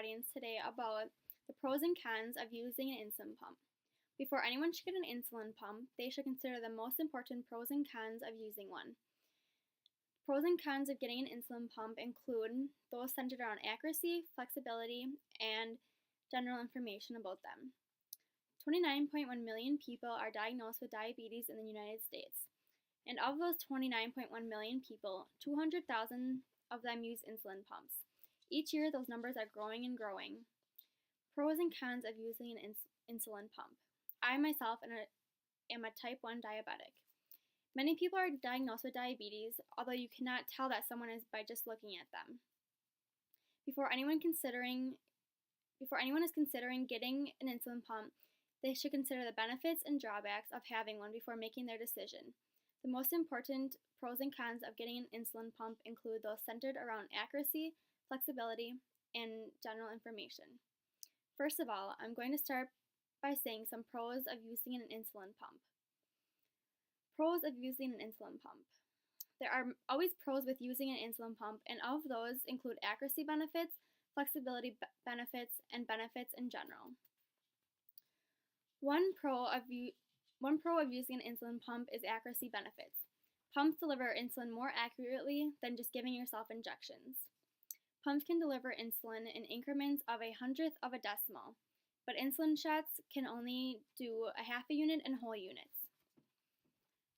audience today about the pros and cons of using an insulin pump. Before anyone should get an insulin pump, they should consider the most important pros and cons of using one. Pros and cons of getting an insulin pump include those centered around accuracy, flexibility, and general information about them. 29.1 million people are diagnosed with diabetes in the United States. And of those 29.1 million people, 200,000 of them use insulin pumps. Each year, those numbers are growing and growing. Pros and cons of using an insulin pump. I myself am a type 1 diabetic. Many people are diagnosed with diabetes, although you cannot tell that someone is by just looking at them. Before anyone is considering getting an insulin pump, they should consider the benefits and drawbacks of having one before making their decision. The most important pros and cons of getting an insulin pump include those centered around accuracy, flexibility, and general information. First of all, I'm going to start by saying some pros of using an insulin pump. Pros of using an insulin pump. There are always pros with using an insulin pump, and of those include accuracy benefits, flexibility benefits, and benefits in general. One pro of using an insulin pump is accuracy benefits. Pumps deliver insulin more accurately than just giving yourself injections. Pumps can deliver insulin in increments of a hundredth of a decimal, but insulin shots can only do a half a unit and whole units.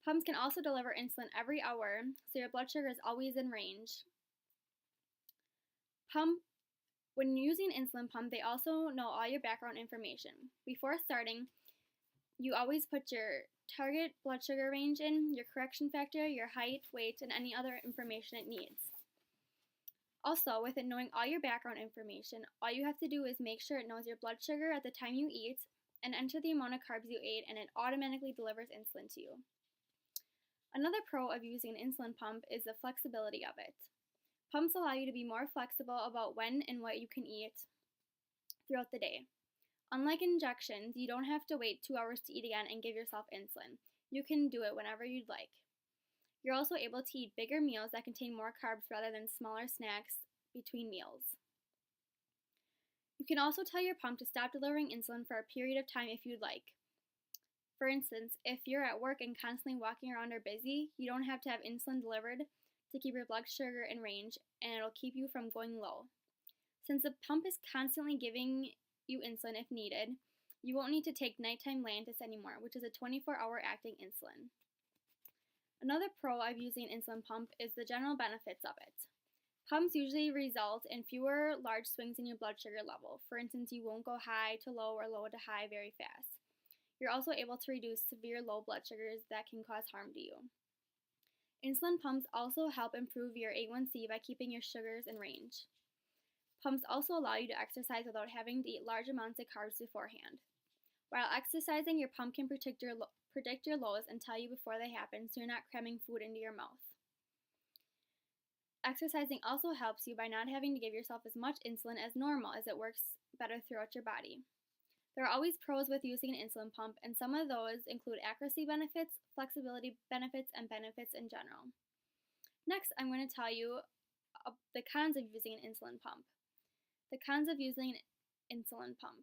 Pumps can also deliver insulin every hour, so your blood sugar is always in range. When using an insulin pump, they also know all your background information. Before starting, you always put your target blood sugar range in, your correction factor, your height, weight, and any other information it needs. Also, with it knowing all your background information, all you have to do is make sure it knows your blood sugar at the time you eat and enter the amount of carbs you ate, and it automatically delivers insulin to you. Another pro of using an insulin pump is the flexibility of it. Pumps allow you to be more flexible about when and what you can eat throughout the day. Unlike injections, you don't have to wait 2 hours to eat again and give yourself insulin. You can do it whenever you'd like. You're also able to eat bigger meals that contain more carbs rather than smaller snacks between meals. You can also tell your pump to stop delivering insulin for a period of time if you'd like. For instance, if you're at work and constantly walking around or busy, you don't have to have insulin delivered to keep your blood sugar in range, and it'll keep you from going low. Since the pump is constantly giving you insulin if needed, you won't need to take nighttime Lantus anymore, which is a 24-hour acting insulin. Another pro of using an insulin pump is the general benefits of it. Pumps usually result in fewer large swings in your blood sugar level. For instance, you won't go high to low or low to high very fast. You're also able to reduce severe low blood sugars that can cause harm to you. Insulin pumps also help improve your A1C by keeping your sugars in range. Pumps also allow you to exercise without having to eat large amounts of carbs beforehand. While exercising, your pump can predict your lows and tell you before they happen, so you're not cramming food into your mouth. Exercising also helps you by not having to give yourself as much insulin as normal, as it works better throughout your body. There are always pros with using an insulin pump, and some of those include accuracy benefits, flexibility benefits, and benefits in general. Next, I'm going to tell you the cons of using an insulin pump. The cons of using an insulin pump.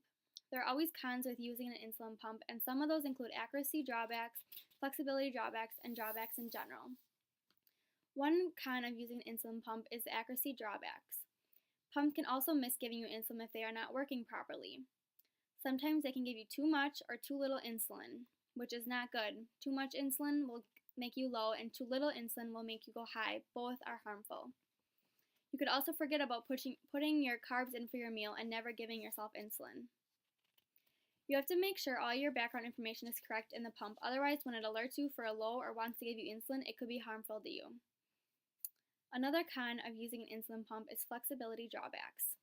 There are always cons with using an insulin pump, and some of those include accuracy drawbacks, flexibility drawbacks, and drawbacks in general. One con of using an insulin pump is the accuracy drawbacks. Pumps can also miss giving you insulin if they are not working properly. Sometimes they can give you too much or too little insulin, which is not good. Too much insulin will make you low, and too little insulin will make you go high. Both are harmful. You could also forget about putting your carbs in for your meal and never giving yourself insulin. You have to make sure all your background information is correct in the pump, otherwise when it alerts you for a low or wants to give you insulin, it could be harmful to you. Another con of using an insulin pump is flexibility drawbacks.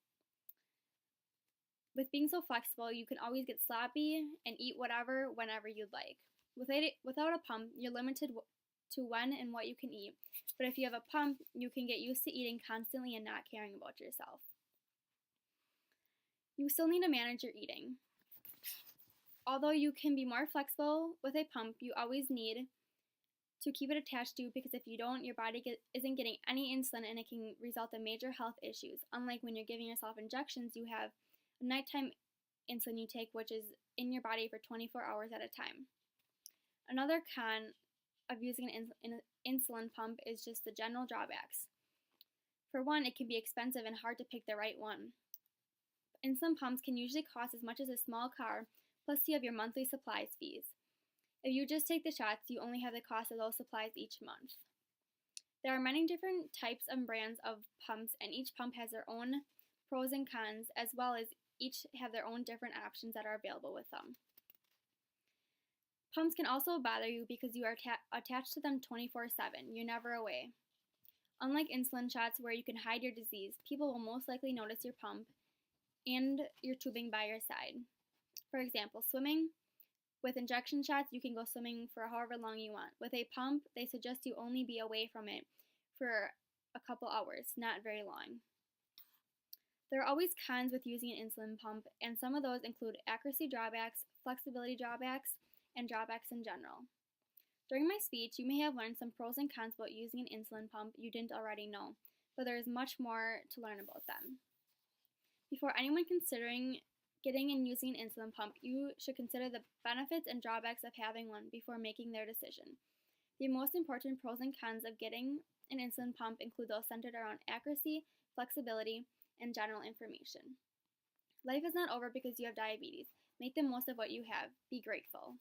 With being so flexible, you can always get sloppy and eat whatever, whenever you'd like. Without a pump, you're limited to when and what you can eat, but if you have a pump, you can get used to eating constantly and not caring about yourself. You still need to manage your eating. Although you can be more flexible with a pump, you always need to keep it attached to, because if you don't, your body isn't getting any insulin and it can result in major health issues. Unlike when you're giving yourself injections, you have a nighttime insulin you take, which is in your body for 24 hours at a time. Another con of using an insulin pump is just the general drawbacks. For one, it can be expensive and hard to pick the right one. Insulin pumps can usually cost as much as a small car, plus you have your monthly supplies fees. If you just take the shots, you only have the cost of those supplies each month. There are many different types and brands of pumps, and each pump has their own pros and cons, as well as each have their own different options that are available with them. Pumps can also bother you because you are attached to them 24/7. You're never away. Unlike insulin shots where you can hide your disease, people will most likely notice your pump and your tubing by your side. For example, swimming. With injection shots, you can go swimming for however long you want. With a pump, they suggest you only be away from it for a couple hours, not very long. There are always cons with using an insulin pump, and some of those include accuracy drawbacks, flexibility drawbacks, and drawbacks in general. During my speech, you may have learned some pros and cons about using an insulin pump you didn't already know, but there is much more to learn about them. Before anyone considering getting and using an insulin pump, you should consider the benefits and drawbacks of having one before making their decision. The most important pros and cons of getting an insulin pump include those centered around accuracy, flexibility, and general information. Life is not over because you have diabetes. Make the most of what you have. Be grateful.